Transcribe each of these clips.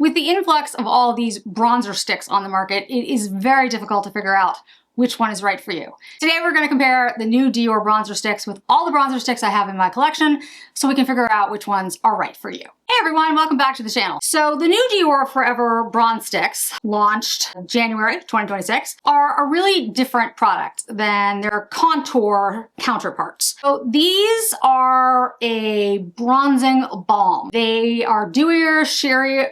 With the influx of all of these bronzer sticks on the market, it is very difficult to figure out which one is right for you. Today we're going to compare the new Dior bronzer sticks with all the bronzer sticks I have in my collection so we can figure out which ones are right for you. Hey everyone, welcome back to the channel. So the new Dior Forever Bronze Sticks, launched January 2026, are a really different product than their Contour counterparts. So these are a bronzing balm. They are dewier, sheerer,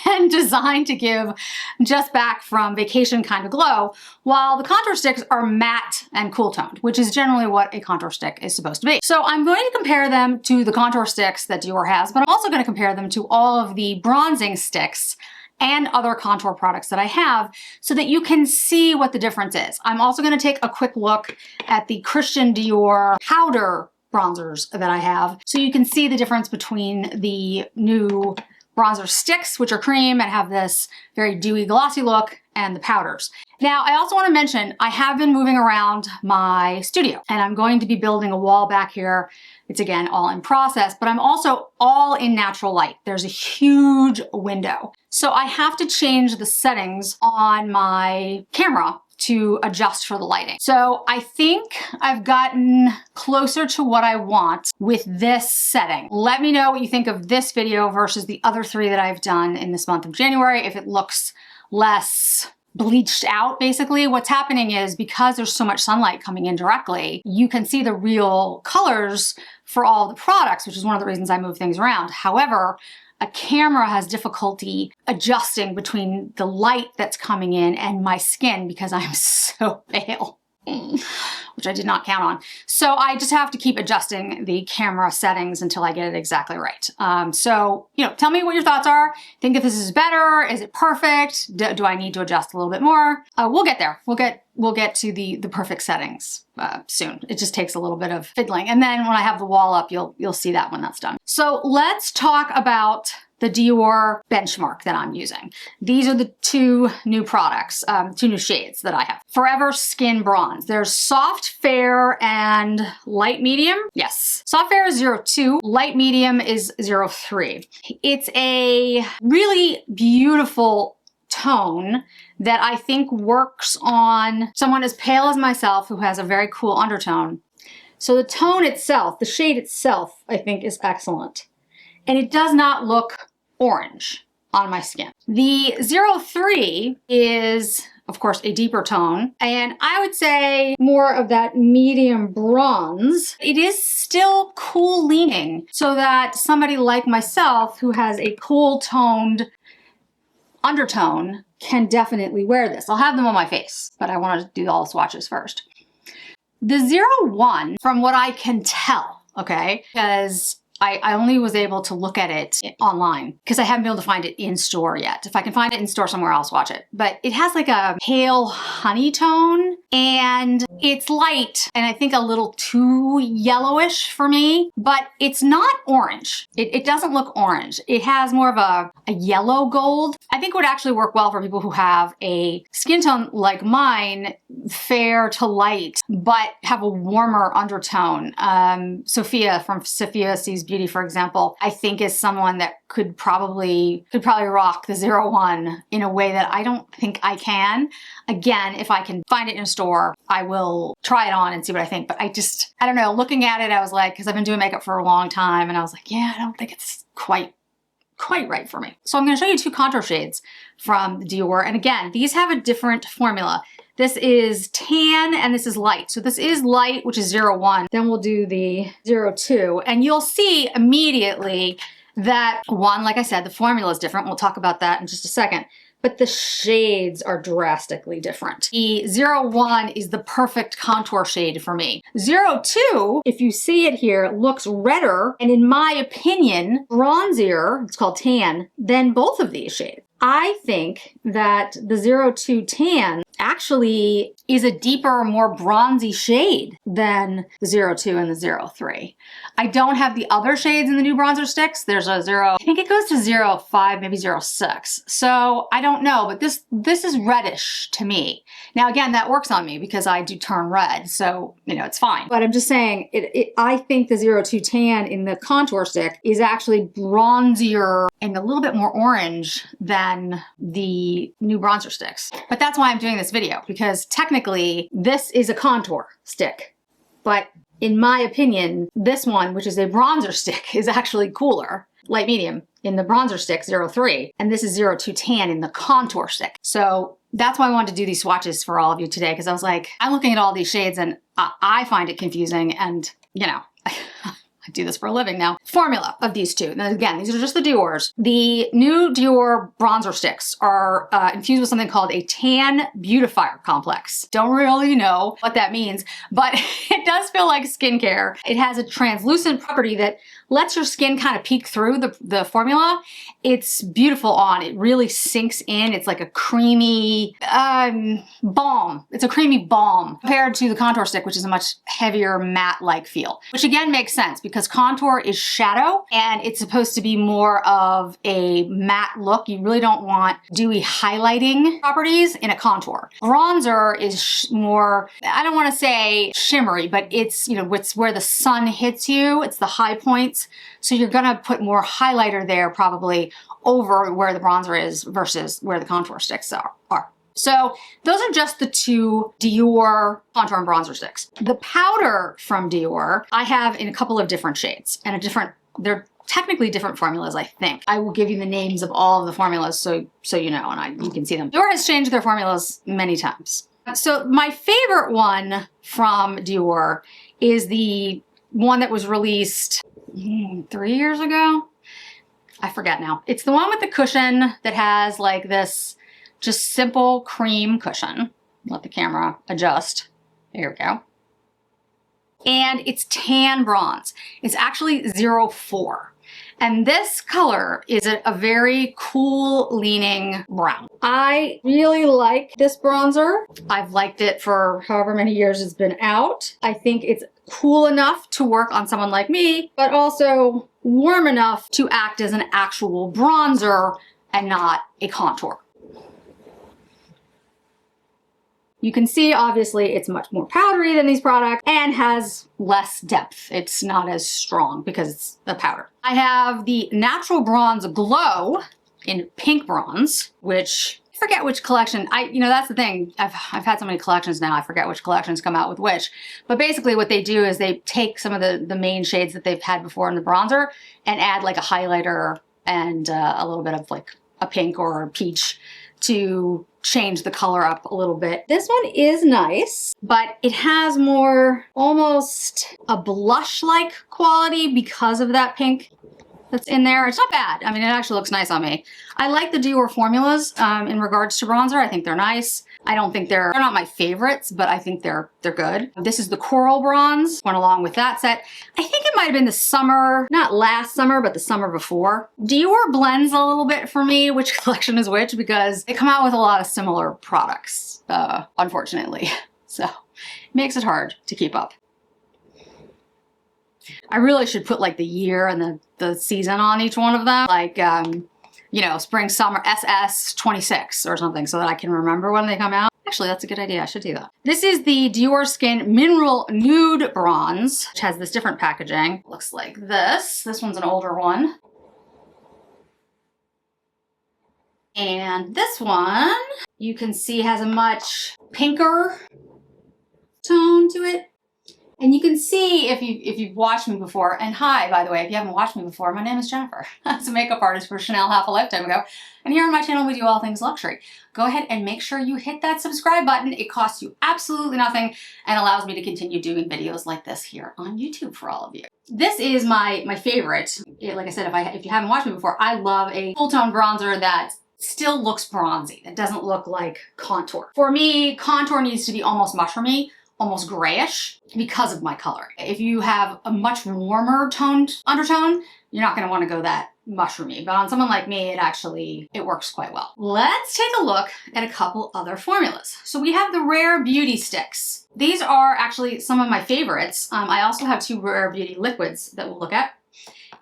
and designed to give just back from vacation kind of glow, while the contour sticks are matte and cool toned, which is generally what a contour stick is supposed to be. So I'm going to compare them to the contour sticks that Dior has, but I'm also going to compare them to all of the bronzing sticks and other contour products that I have so that you can see what the difference is. I'm also going to take a quick look at the Christian Dior Powder bronzers that I have so you can see the difference between the new bronzer sticks, which are cream and have this very dewy glossy look, and the powders. Now, I also want to mention I have been moving around my studio and I'm going to be building a wall back here. It's again all in process, but I'm also all in natural light. There's a huge window. So I have to change the settings on my camera to adjust for the lighting. So I think I've gotten closer to what I want with this setting. Let me know what you think of this video versus the other three that I've done in this month of January, if it looks less bleached out. Basically, what's happening is because there's so much sunlight coming in directly, you can see the real colors for all the products, which is one of the reasons I move things around. However, a camera has difficulty adjusting between the light that's coming in and my skin because I'm so pale, which I did not count on. So I just have to keep adjusting the camera settings until I get it exactly right. So, you know, tell me what your thoughts are. Think if this is better, is it perfect? Do I need to adjust a little bit more? We'll get there. We'll get to the perfect settings soon. It just takes a little bit of fiddling. And then when I have the wall up, you'll see that when that's done. So let's talk about the Dior benchmark that I'm using. These are the two new products, two new shades that I have. Forever Skin Bronze. There's Soft Fair and Light Medium. Yes, Soft Fair is 02, Light Medium is 03. It's a really beautiful tone that I think works on someone as pale as myself who has a very cool undertone. So the tone itself, the shade itself, I think is excellent. And it does not look orange on my skin. The 03 is, of course, a deeper tone, and I would say more of that medium bronze. It is still cool leaning so that somebody like myself who has a cool toned undertone can definitely wear this. I'll have them on my face, but I want to do all the swatches first. The 01, from what I can tell, okay, because I only was able to look at it online because I haven't been able to find it in store yet. If I can find it in store somewhere, I'll swatch it. But it has like a pale honey tone and it's light and I think a little too yellowish for me, but it's not orange. It doesn't look orange. It has more of a yellow gold. I think it would actually work well for people who have a skin tone like mine, fair to light, but have a warmer undertone. Sophia from Sophia Sees Beauty, for example, I think is someone that could probably rock the 01 in a way that I don't think I can. Again, if I can find it in a store, I will try it on and see what I think. But I don't know, looking at it, I was like, because I've been doing makeup for a long time, and I was like, yeah, I don't think it's quite right for me. So I'm going to show you two contour shades from Dior. And again, these have a different formula. This is tan and this is light. So this is light, which is 01. Then we'll do the 02. And you'll see immediately that one, like I said, the formula is different. We'll talk about that in just a second. But the shades are drastically different. The 01 is the perfect contour shade for me. 02, if you see it here, looks redder and in my opinion, bronzier, it's called tan, than both of these shades. I think that the 02 tan actually is a deeper, more bronzy shade than the 02 and the 03. I don't have the other shades in the new bronzer sticks. There's a I think it goes to 05, maybe 06. So I don't know, but this is reddish to me. Now again, that works on me because I do turn red, so you know, it's fine. But I'm just saying, I think the 02 tan in the contour stick is actually bronzier and a little bit more orange than the new bronzer sticks. But that's why I'm doing this video, because technically this is a contour stick. But in my opinion, this one, which is a bronzer stick, is actually cooler, light medium, in the bronzer stick 03. And this is 02 tan in the contour stick. So that's why I wanted to do these swatches for all of you today, because I was like, I'm looking at all these shades and I find it confusing, and you know, I do this for a living now. Formula of these two. Now again, these are just the Dior's. The new Dior bronzer sticks are infused with something called a tan beautifier complex. Don't really know what that means, but it does feel like skincare. It has a translucent property that lets your skin kind of peek through the formula. It's beautiful on. It really sinks in. It's like a creamy balm. It's a creamy balm compared to the contour stick, which is a much heavier matte-like feel, which again makes sense because contour is shadow and it's supposed to be more of a matte look. You really don't want dewy highlighting properties in a contour. Bronzer is more, I don't want to say shimmery, but it's, you know, it's where the sun hits you. It's the high points. So you're gonna put more highlighter there probably over where the bronzer is versus where the contour sticks are. So those are just the two Dior contour and bronzer sticks. The powder from Dior I have in a couple of different shades and they're technically different formulas, I think. I will give you the names of all of the formulas so you know, and you can see them. Dior has changed their formulas many times. So my favorite one from Dior is the one that was released 3 years ago. I forget now. It's the one with the cushion that has like this just simple cream cushion. Let the camera adjust. There we go. And it's tan bronze. It's actually 04. And this color is a very cool leaning brown. I really like this bronzer. I've liked it for however many years it's been out. I think it's cool enough to work on someone like me, but also warm enough to act as an actual bronzer and not a contour. You can see, obviously, it's much more powdery than these products and has less depth. It's not as strong because it's a powder. I have the Natural Bronze Glow in pink bronze, which I forget which collection. You know, that's the thing. I've had so many collections now, I forget which collections come out with which. But basically what they do is they take some of the main shades that they've had before in the bronzer and add like a highlighter and a little bit of like a pink or a peach to change the color up a little bit. This one is nice, but it has more almost a blush-like quality because of that pink that's in there. It's not bad. I mean, it actually looks nice on me. I like the Dior formulas in regards to bronzer. I think they're nice. I don't think they're not my favorites, but I think they're good. This is the Coral Bronze, went along with that set. I think it might have been the summer, not last summer, but the summer before. Dior blends a little bit for me, which collection is which, because they come out with a lot of similar products, unfortunately. So it makes it hard to keep up. I really should put like the year and the season on each one of them. Like, you know, spring, summer, SS 26 or something so that I can remember when they come out. Actually, that's a good idea. I should do that. This is the Dior Skin Mineral Nude Bronze, which has this different packaging. Looks like this. This one's an older one. And this one, you can see has a much pinker tone to it. And you can see if you've watched me before, and hi, by the way, if you haven't watched me before, my name is Jennifer. I was a makeup artist for Chanel half a lifetime ago. And here on my channel, we do all things luxury. Go ahead and make sure you hit that subscribe button. It costs you absolutely nothing and allows me to continue doing videos like this here on YouTube for all of you. This is my favorite. Like I said, if you haven't watched me before, I love a full tone bronzer that still looks bronzy. It doesn't look like contour. For me, contour needs to be almost mushroomy, almost grayish because of my color. If you have a much warmer toned undertone, you're not gonna wanna go that mushroomy, but on someone like me, it works quite well. Let's take a look at a couple other formulas. So we have the Rare Beauty sticks. These are actually some of my favorites. I also have 2 Rare Beauty liquids that we'll look at.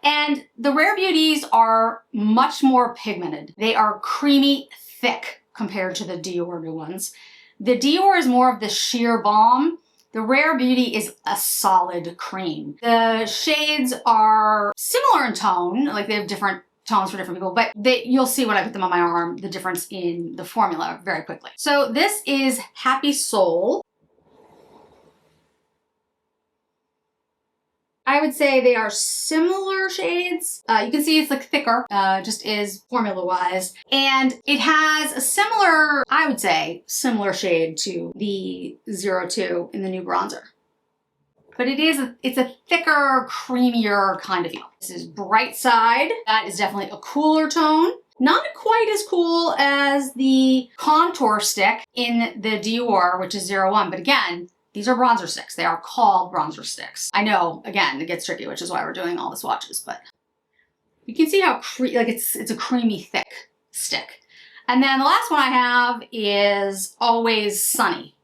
And the Rare Beauties are much more pigmented. They are creamy, thick compared to the Dior new ones. The Dior is more of the sheer balm. The Rare Beauty is a solid cream. The shades are similar in tone, like they have different tones for different people, but you'll see when I put them on my arm, the difference in the formula very quickly. So this is Happy Soul. I would say they are similar shades. You can see it's like thicker, just is formula-wise. And it has a similar, I would say, similar shade to the 02 in the new bronzer. But it's a thicker, creamier kind of feel. This is Bright Side. That is definitely a cooler tone. Not quite as cool as the contour stick in the Dior, which is 01, but again, these are bronzer sticks. They are called bronzer sticks. I know, again, it gets tricky, which is why we're doing all the swatches, but you can see how it's a creamy, thick stick. And then the last one I have is Always Sunny.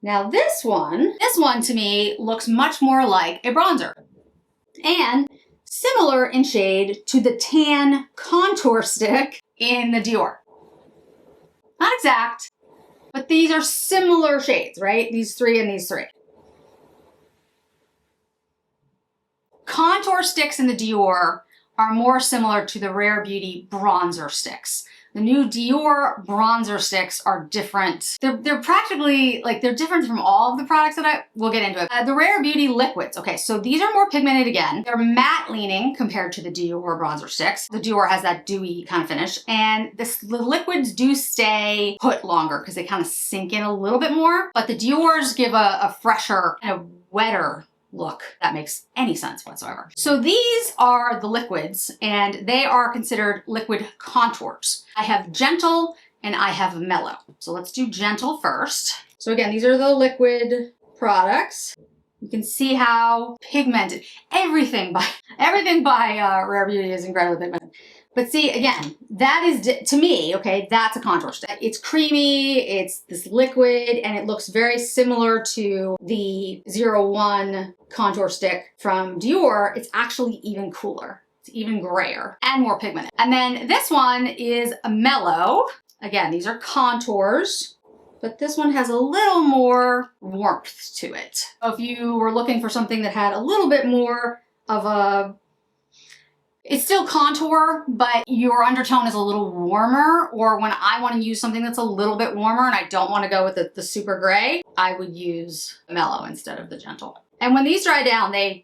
Now this one to me looks much more like a bronzer and similar in shade to the tan contour stick in the Dior. Not exact, but these are similar shades, right? These 3 and these 3. Contour sticks in the Dior are more similar to the Rare Beauty bronzer sticks. The new Dior bronzer sticks are different. They're practically, like, they're different from all of the products that we'll get into it. The Rare Beauty liquids. Okay, so these are more pigmented again. They're matte leaning compared to the Dior bronzer sticks. The Dior has that dewy kind of finish. And the liquids do stay put longer because they kind of sink in a little bit more. But the Diors give a fresher and a wetter look. That makes any sense whatsoever. So these are the liquids, and they are considered liquid contours. I have gentle and I have mellow. So let's do gentle first. So again, these are the liquid products. You can see how pigmented everything by Rare Beauty is incredibly pigmented. But see, again, that is, to me, okay, that's a contour stick. It's creamy, it's this liquid, and it looks very similar to the 01 contour stick from Dior. It's actually even cooler. It's even grayer and more pigmented. And then this one is a mellow. Again, these are contours, but this one has a little more warmth to it. So if you were looking for something that had a little bit more of a, it's still contour, but your undertone is a little warmer, or when I want to use something that's a little bit warmer and I don't want to go with the super gray, I would use the mellow instead of the gentle. And when these dry down, they're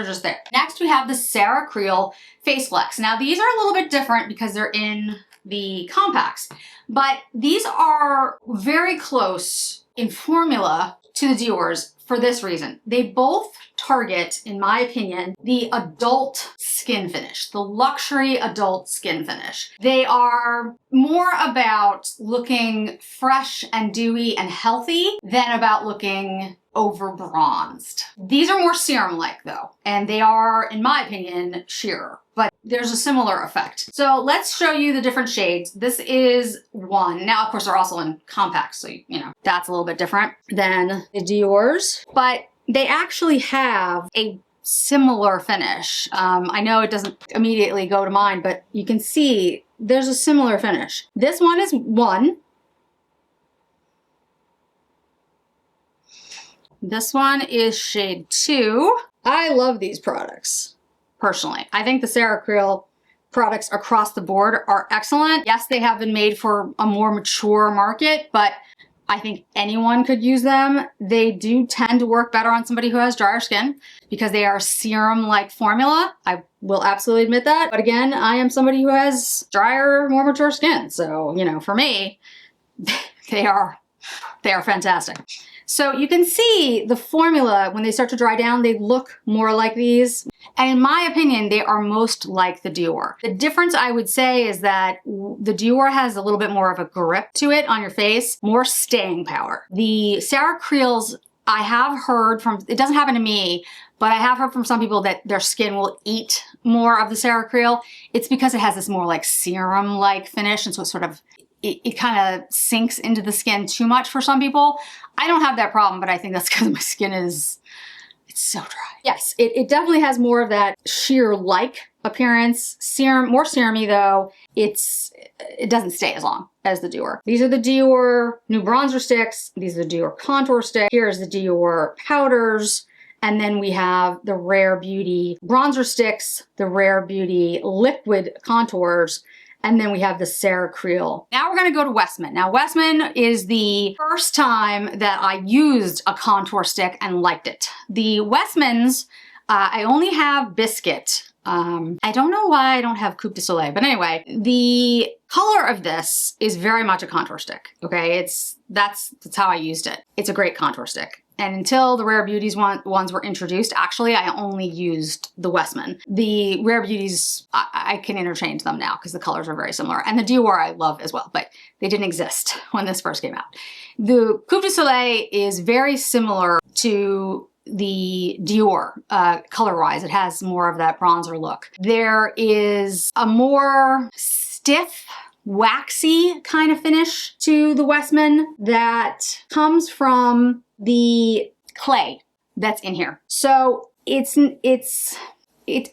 just there. Next, we have the Sarah Creal Face Flex. Now, these are a little bit different because they're in the compacts, but these are very close in formula to the Dior's for this reason. They both target, in my opinion, the adult skin finish, the luxury adult skin finish. They are more about looking fresh and dewy and healthy than about looking over bronzed. These are more serum-like though, and they are, in my opinion, sheerer, but there's a similar effect. So let's show you the different shades. This is one. Now, of course, they're also in compacts, so you know, that's a little bit different than the Dior's, but they actually have a similar finish. I know it doesn't immediately go to mind, but you can see there's a similar finish. This one is 1. This one is shade 2. I love these products, personally. I think the Sarah Creal products across the board are excellent. Yes, they have been made for a more mature market, but I think anyone could use them. They do tend to work better on somebody who has drier skin because they are serum-like formula. I will absolutely admit that. But again, I am somebody who has drier, more mature skin. So, you know, for me, they are fantastic. So you can see the formula, when they start to dry down, they look more like these. And in my opinion, they are most like the Dior. The difference I would say is that the Dior has a little bit more of a grip to it on your face, more staying power. The Sarah Creals, I have heard from, it doesn't happen to me, but I have heard from some people that their skin will eat more of the Sarah Creal. It's because it has this more like serum-like finish, and so it's sort of, it kind of sinks into the skin too much for some people. I don't have that problem, but I think that's because my skin is, it's so dry. Yes, it definitely has more of that sheer-like appearance. Serum, more serum-y though. It doesn't stay as long as the Dior. These are the Dior new bronzer sticks. These are the Dior Contour stick. Here's the Dior powders. And then we have the Rare Beauty bronzer sticks, the Rare Beauty liquid contours, and then we have the Sarah Creal. Now we're gonna go to Westman. Now Westman is the first time that I used a contour stick and liked it. The Westmans, I only have Biscuit. I don't know why I don't have Coupe de Soleil, but anyway, the color of this is very much a contour stick, okay? That's how I used it. It's a great contour stick. And until the Rare Beauties ones were introduced, actually, I only used the Westman. The Rare Beauties, I can interchange them now because the colors are very similar. And the Dior I love as well, but they didn't exist when this first came out. The Coupe de Soleil is very similar to the Dior color-wise. It has more of that bronzer look. There is a more stiff, waxy kind of finish to the Westman that comes from the clay that's in here. So I don't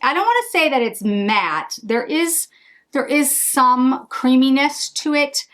want to say that it's matte. There is some creaminess to it,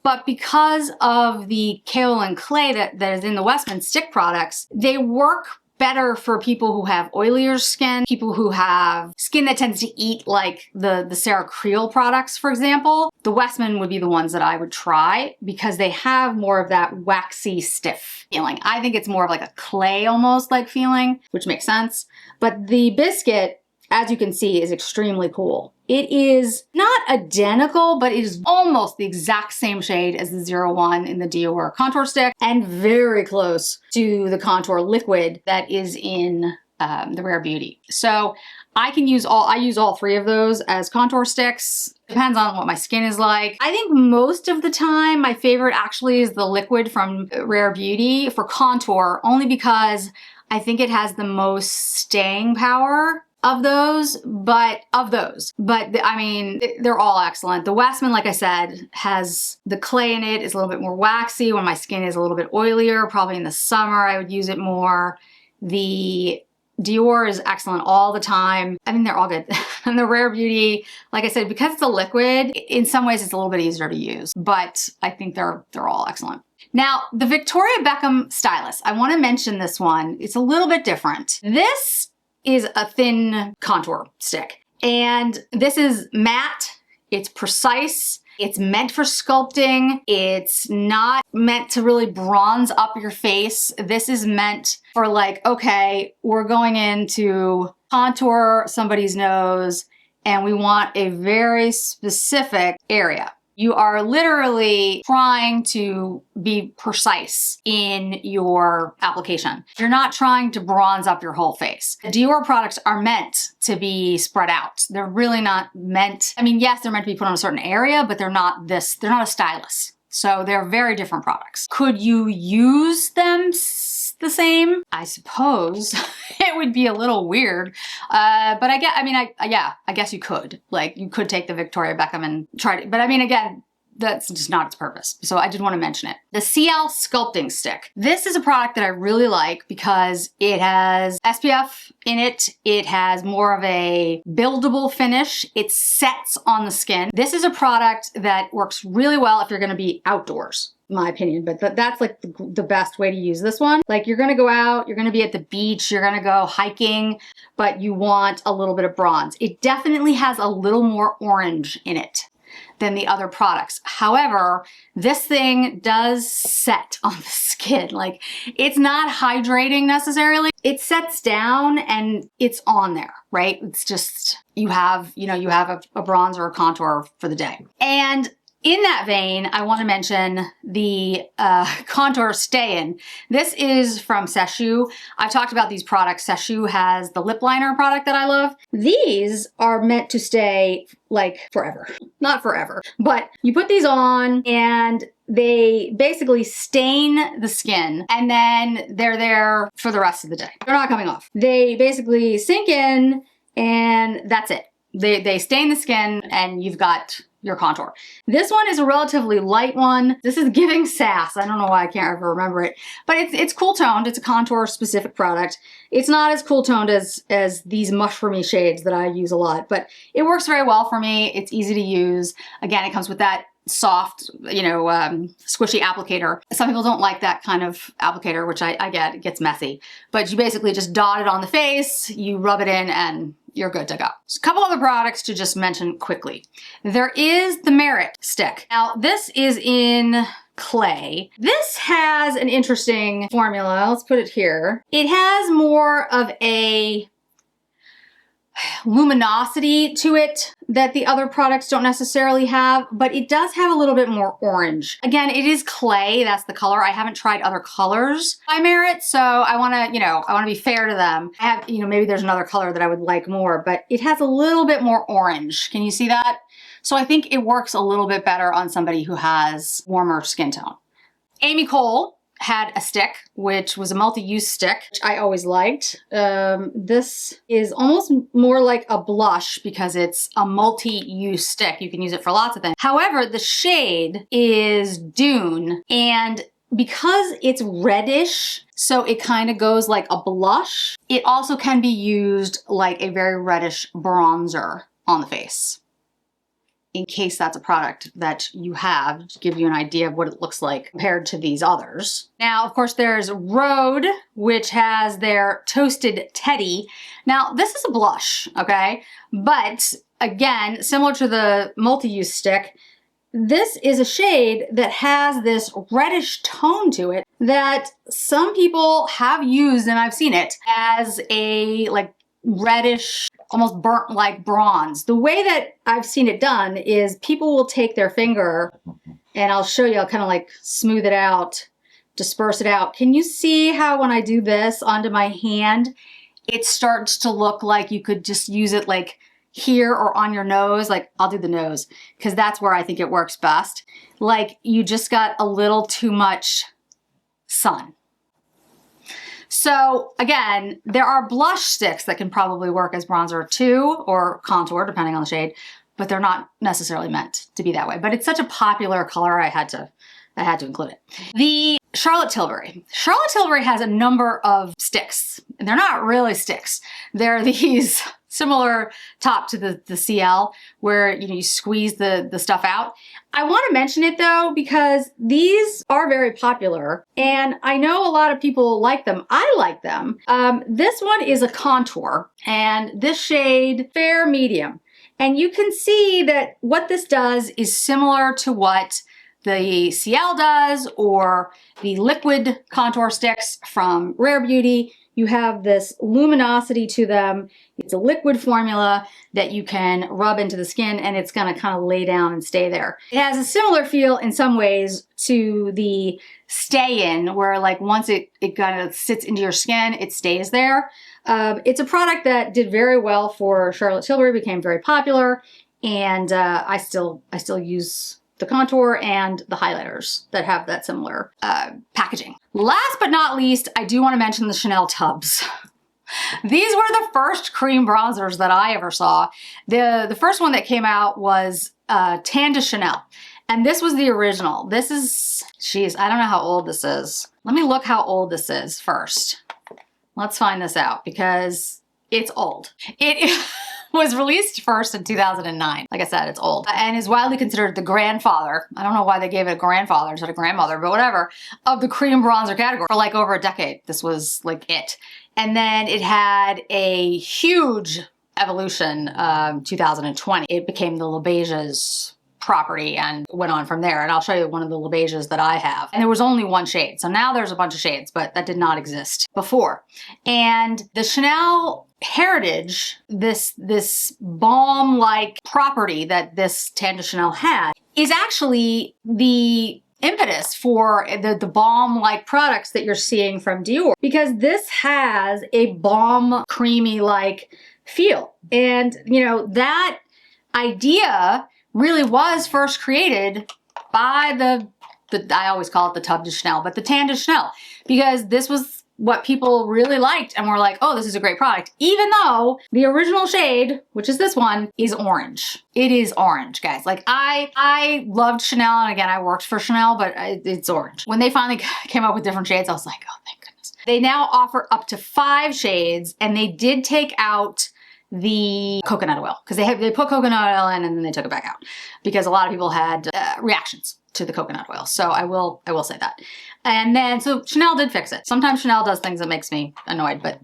but because of the kaolin clay that is in the Westman stick products, they work better for people who have oilier skin, people who have skin that tends to eat like the Sarah Creal products, for example. The Westman would be the ones that I would try because they have more of that waxy, stiff feeling. I think it's more of like a clay almost like feeling, which makes sense. But the Biscuit, as you can see, is extremely cool. It is not identical, but it is almost the exact same shade as the 01 in the Dior Contour stick and very close to the Contour liquid that is in the Rare Beauty. So I use all three of those as contour sticks. Depends on what my skin is like. I think most of the time my favorite actually is the liquid from Rare Beauty for contour, only because I think it has the most staying power of those, but I mean, they're all excellent. The Westman, like I said, has the clay in it, is a little bit more waxy when my skin is a little bit oilier. Probably in the summer, I would use it more. The Dior is excellent all the time. I mean, they're all good. And the Rare Beauty, like I said, because it's a liquid, in some ways it's a little bit easier to use, but I think they're all excellent. Now, the Victoria Beckham Stylus, I want to mention this one. It's a little bit different. This is a thin contour stick. And this is matte, it's precise, it's meant for sculpting, it's not meant to really bronze up your face. This is meant for like, okay, we're going in to contour somebody's nose and we want a very specific area. You are literally trying to be precise in your application. You're not trying to bronze up your whole face. The Dior products are meant to be spread out. They're really not meant, I mean, yes, they're meant to be put on a certain area, but they're not a stylus. So they're very different products. Could you use them the same? I suppose it would be a little weird, but I guess you could. Like, you could take the Victoria Beckham and try it, but I mean, again, that's just not its purpose. So I did want to mention it. The Ciele sculpting stick. This is a product that I really like because it has SPF in it. It has more of a buildable finish. It sets on the skin. This is a product that works really well if you're going to be outdoors, in my opinion, but that's like the best way to use this one. Like, you're going to go out, you're going to be at the beach, you're going to go hiking, but you want a little bit of bronze. It definitely has a little more orange in it than the other products. However, this thing does set on the skin. Like, it's not hydrating necessarily. It sets down and it's on there, right? It's just, you have a bronzer or contour for the day. And In that vein, I want to mention the Contour Stay-In. This is from Sacheu. I've talked about these products. Sacheu has the lip liner product that I love. These are meant to stay like forever. Not forever, but you put these on and they basically stain the skin and then they're there for the rest of the day. They're not coming off. They basically sink in and that's it. They stain the skin and you've got your contour. This one is a relatively light one. This is giving sass. I don't know why I can't ever remember it, but it's cool toned. It's a contour specific product. It's not as cool toned as these mushroomy shades that I use a lot, but it works very well for me. It's easy to use. Again, it comes with that soft, you know, squishy applicator. Some people don't like that kind of applicator, which I get. It gets messy, but you basically just dot it on the face, you rub it in, and you're good to go. So a couple other products to just mention quickly. There is the Merit stick. Now this is in clay. This has an interesting formula. Let's put it here. It has more of a luminosity to it that the other products don't necessarily have, but it does have a little bit more orange. Again, it is clay, that's the color. I haven't tried other colors by Merit, so I wanna, you know, I wanna be fair to them. I have, you know, maybe there's another color that I would like more, but it has a little bit more orange. Can you see that? So I think it works a little bit better on somebody who has warmer skin tone. Amy Cole had a stick, which was a multi-use stick, which I always liked. This is almost more like a blush because it's a multi-use stick. You can use it for lots of things. However, the shade is Dune, and because it's reddish, so it kind of goes like a blush, it also can be used like a very reddish bronzer on the face, in case that's a product that you have, to give you an idea of what it looks like compared to these others. Now, of course, there's Rhode, which has their Toasted Teddy. Now, this is a blush, okay? But again, similar to the multi-use stick, this is a shade that has this reddish tone to it that some people have used, and I've seen it, as a like reddish, almost burnt like bronze. The way that I've seen it done is people will take their finger, and I'll show you, I'll kind of like smooth it out, disperse it out. Can you see how when I do this onto my hand, it starts to look like you could just use it like here or on your nose? Like, I'll do the nose because that's where I think it works best. Like you just got a little too much sun. So again, there are blush sticks that can probably work as bronzer too, or contour, depending on the shade, but they're not necessarily meant to be that way. But it's such a popular color, I had to include it. The Charlotte Tilbury. Charlotte Tilbury has a number of sticks, and they're not really sticks. They're these similar top to the Ciele, where you squeeze the stuff out. I want to mention it though because these are very popular and I know a lot of people like them. I like them. This one is a contour and this shade fair medium. And you can see that what this does is similar to what the Ciele does or the liquid contour sticks from Rare Beauty. You have this luminosity to them. It's a liquid formula that you can rub into the skin and it's gonna kind of lay down and stay there. It has a similar feel in some ways to the Stay-In, where like once it kind of sits into your skin, it stays there. It's a product that did very well for Charlotte Tilbury, became very popular, and I still use the contour and the highlighters that have that similar packaging. Last but not least, I do want to mention the Chanel tubs. These were the first cream bronzers that I ever saw. The first one that came out was Tan de Chanel, and this was the original. This is, geez, I don't know how old this is. Let me look how old this is first. Let's find this out because it's old. It was released first in 2009. Like I said, it's old and is widely considered the grandfather. I don't know why they gave it a grandfather instead of grandmother, but whatever, of the cream bronzer category for like over a decade. This was like it. And then it had a huge evolution 2020. It became the Le Beige's property and went on from there. And I'll show you one of the Le Beiges that I have. And there was only one shade. So now there's a bunch of shades, but that did not exist before. And the Chanel heritage, this balm-like property that this Tan de Chanel had, is actually the impetus for the balm-like products that you're seeing from Dior, because this has a balm creamy-like feel. And, you know, that idea really was first created by the I always call it the tub de Chanel, but the tan de Chanel, because this was what people really liked and were like, oh, this is a great product, even though the original shade, which is this one, is orange. It is orange, guys. Like I loved Chanel, and again, I worked for Chanel, but it's orange. When they finally came up with different shades, I was like, oh, thank goodness. They now offer up to 5 shades, and they did take out the coconut oil, because they put coconut oil in and then they took it back out because a lot of people had reactions to the coconut oil. So I will say that. And then, so Chanel did fix it. Sometimes Chanel does things that makes me annoyed, but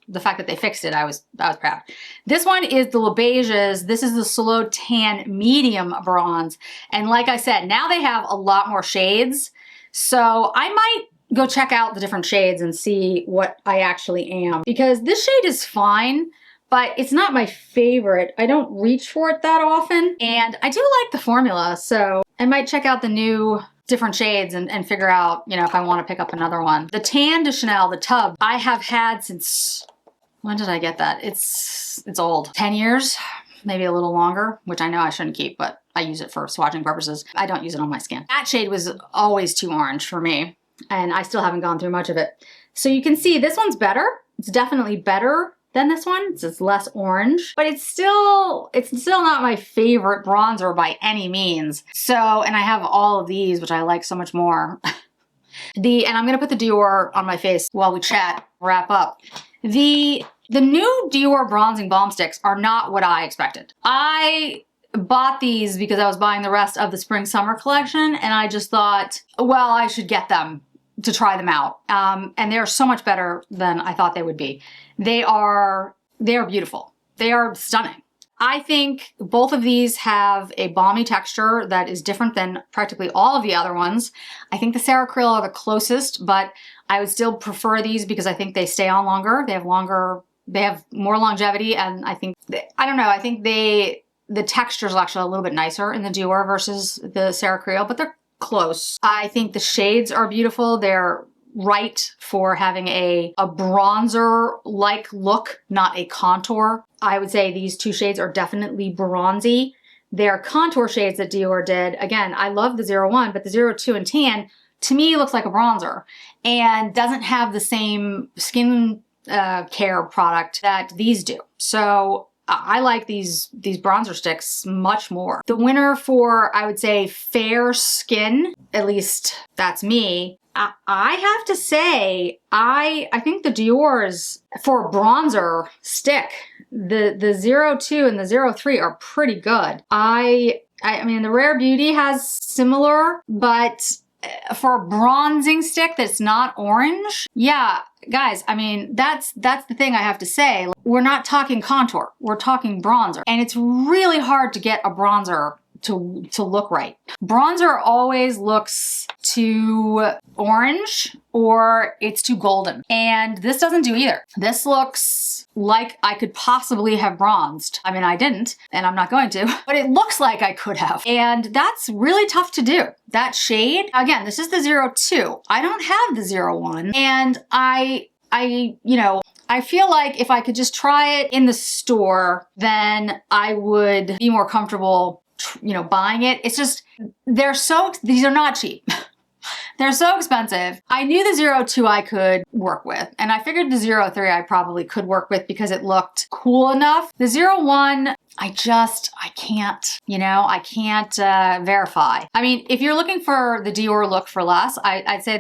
the fact that they fixed it, I was proud. This one is the Le Beiges. This is the Slow Tan Medium Bronze. And like I said, now they have a lot more shades. So I might go check out the different shades and see what I actually am, because this shade is fine, but it's not my favorite. I don't reach for it that often. And I do like the formula, so I might check out the new different shades and figure out, you know, if I want to pick up another one. The Tan de Chanel, the tub, I have had since, when did I get that? It's old. 10 years, maybe a little longer, which I know I shouldn't keep, but I use it for swatching purposes. I don't use it on my skin. That shade was always too orange for me, and I still haven't gone through much of it. So you can see this one's better. It's definitely better than this one. It's less orange, but it's still not my favorite bronzer by any means. So, and I have all of these, which I like so much more. And I'm gonna put the Dior on my face while we chat, wrap up. The new Dior bronzing balm sticks are not what I expected. I bought these because I was buying the rest of the spring summer collection, and I just thought, well, I should get them to try them out. And they're so much better than I thought they would be. They are beautiful. They are stunning. I think both of these have a balmy texture that is different than practically all of the other ones. I think the Sarah Creal are the closest, but I would still prefer these because I think they stay on longer. They have more longevity, and I think, I don't know, I think the texture is actually a little bit nicer in the Dior versus the Sarah Creal, but they're close. I think the shades are beautiful. They're right for having a bronzer-like look, not a contour. I would say these 2 shades are definitely bronzy. They're contour shades that Dior did. Again, I love the 01, but the 02 in tan, to me, looks like a bronzer and doesn't have the same skin care product that these do. So I like these bronzer sticks much more. The winner for, I would say, fair skin, at least that's me, I have to say, I think the Dior's for a bronzer stick, the 02 and the 03 are pretty good. I mean, the Rare Beauty has similar, but for a bronzing stick that's not orange, yeah, guys, I mean, that's the thing I have to say. We're not talking contour, we're talking bronzer. And it's really hard to get a bronzer to look right. Bronzer always looks too orange or it's too golden. And this doesn't do either. This looks like I could possibly have bronzed. I mean, I didn't, and I'm not going to, but it looks like I could have. And that's really tough to do. That shade, again, this is the 02. I don't have the 01. And I feel like if I could just try it in the store, then I would be more comfortable, buying it. It's just, these are not cheap. They're so expensive. I knew the 02 I could work with, and I figured the 03 I probably could work with because it looked cool enough. The 01, I can't, I can't verify. I mean, if you're looking for the Dior look for less, I'd say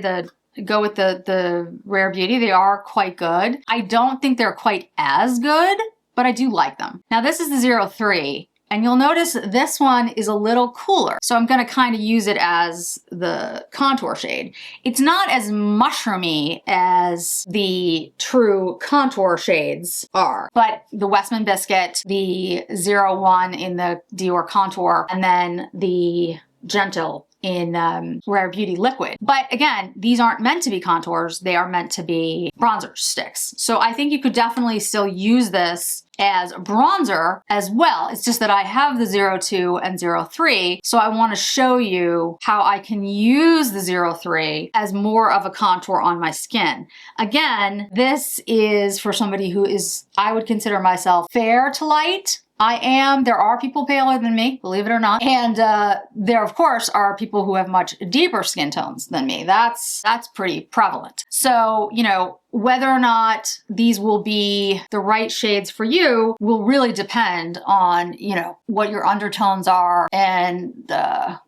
go with the Rare Beauty. They are quite good. I don't think they're quite as good, but I do like them. Now this is the 03. And you'll notice this one is a little cooler. So I'm gonna kind of use it as the contour shade. It's not as mushroomy as the true contour shades are, but the Westman Biscuit, the 01 in the Dior Contour, and then the Gentle in Rare Beauty Liquid. But again, these aren't meant to be contours. They are meant to be bronzer sticks. So I think you could definitely still use this as a bronzer as well. It's just that I have the 02 and 03, so I want to show you how I can use the 03 as more of a contour on my skin. Again, this is for somebody who is, I would consider myself fair to light. I am. There are people paler than me, believe it or not. And there, of course, are people who have much deeper skin tones than me. That's pretty prevalent. So, you know, whether or not these will be the right shades for you will really depend on, you know, what your undertones are and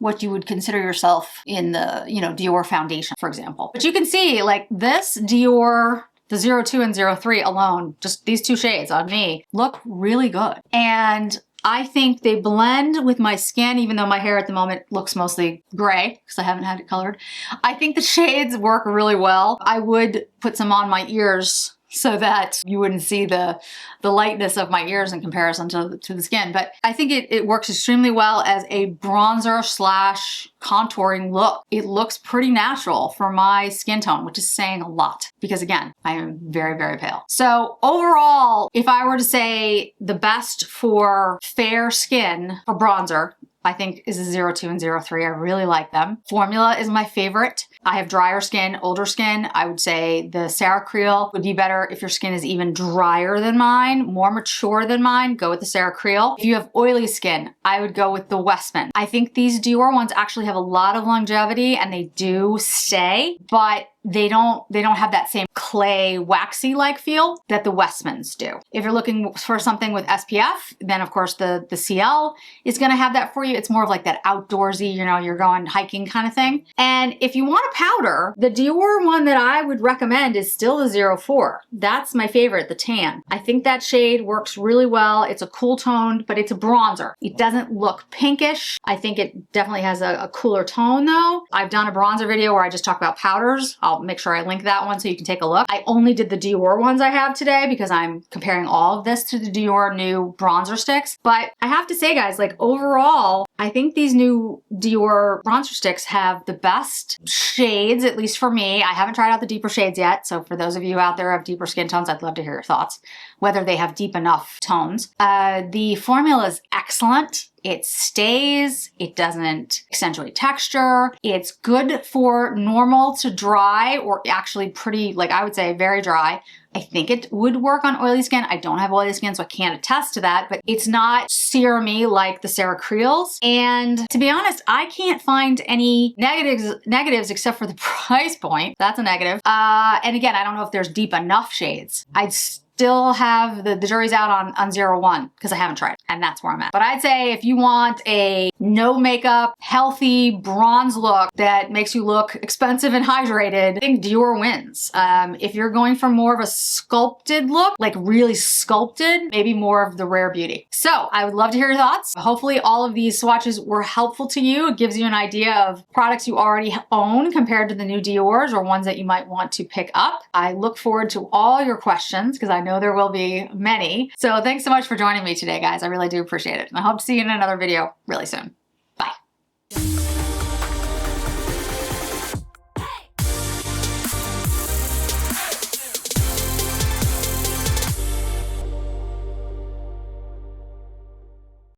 what you would consider yourself in the, you know, Dior foundation, for example. But you can see, like, this Dior, the 02 and 03 alone, just these two shades on me, look really good. And I think they blend with my skin, even though my hair at the moment looks mostly gray because I haven't had it colored. I think the shades work really well. I would put some on my ears so that you wouldn't see the lightness of my ears in comparison to the skin. But I think it works extremely well as a bronzer slash contouring look. It looks pretty natural for my skin tone, which is saying a lot because, again, I am very, very pale. So overall, if I were to say the best for fair skin for bronzer, I think is a 02 and 03. I really like them. Formula is my favorite. I have drier skin, older skin. I would say the Sarah Creal would be better if your skin is even drier than mine, more mature than mine, go with the Sarah Creal. If you have oily skin, I would go with the Westman. I think these Dior ones actually have a lot of longevity and they do stay, but they don't have that same clay waxy like feel that the Westmans do. If you're looking for something with SPF, then of course the Ciele is going to have that for you. It's more of like that outdoorsy, you know, you're going hiking kind of thing. And if you want a powder, the Dior one that I would recommend is still the 04. That's my favorite, the tan. I think that shade works really well. It's a cool toned, but it's a bronzer. It doesn't look pinkish. I think it definitely has a cooler tone though. I've done a bronzer video where I just talk about powders. I'll make sure I link that one so you can take a look. I only did the Dior ones I have today because I'm comparing all of this to the Dior new bronzer sticks. But I have to say, guys, like overall, I think these new Dior bronzer sticks have the best shades, at least for me. I haven't tried out the deeper shades yet. So for those of you out there who have deeper skin tones, I'd love to hear your thoughts, whether they have deep enough tones. The formula is excellent. It stays, it doesn't accentuate texture. It's good for normal to dry or actually pretty, like I would say very dry. I think it would work on oily skin. I don't have oily skin, so I can't attest to that, but it's not serum-y like the Sarah Creals. And to be honest, I can't find any negatives except for the price point. That's a negative. And again, I don't know if there's deep enough shades. I'd still have the jury's out on 01 because I haven't tried it, and that's where I'm at. But I'd say if you want a no makeup, healthy bronze look that makes you look expensive and hydrated, I think Dior wins. If you're going for more of a sculpted look, like really sculpted, maybe more of the Rare Beauty. So I would love to hear your thoughts. Hopefully all of these swatches were helpful to you. It gives you an idea of products you already own compared to the new Dior's or ones that you might want to pick up. I look forward to all your questions because I know there will be many. So thanks so much for joining me today, guys. I really do appreciate it. And I hope to see you in another video really soon.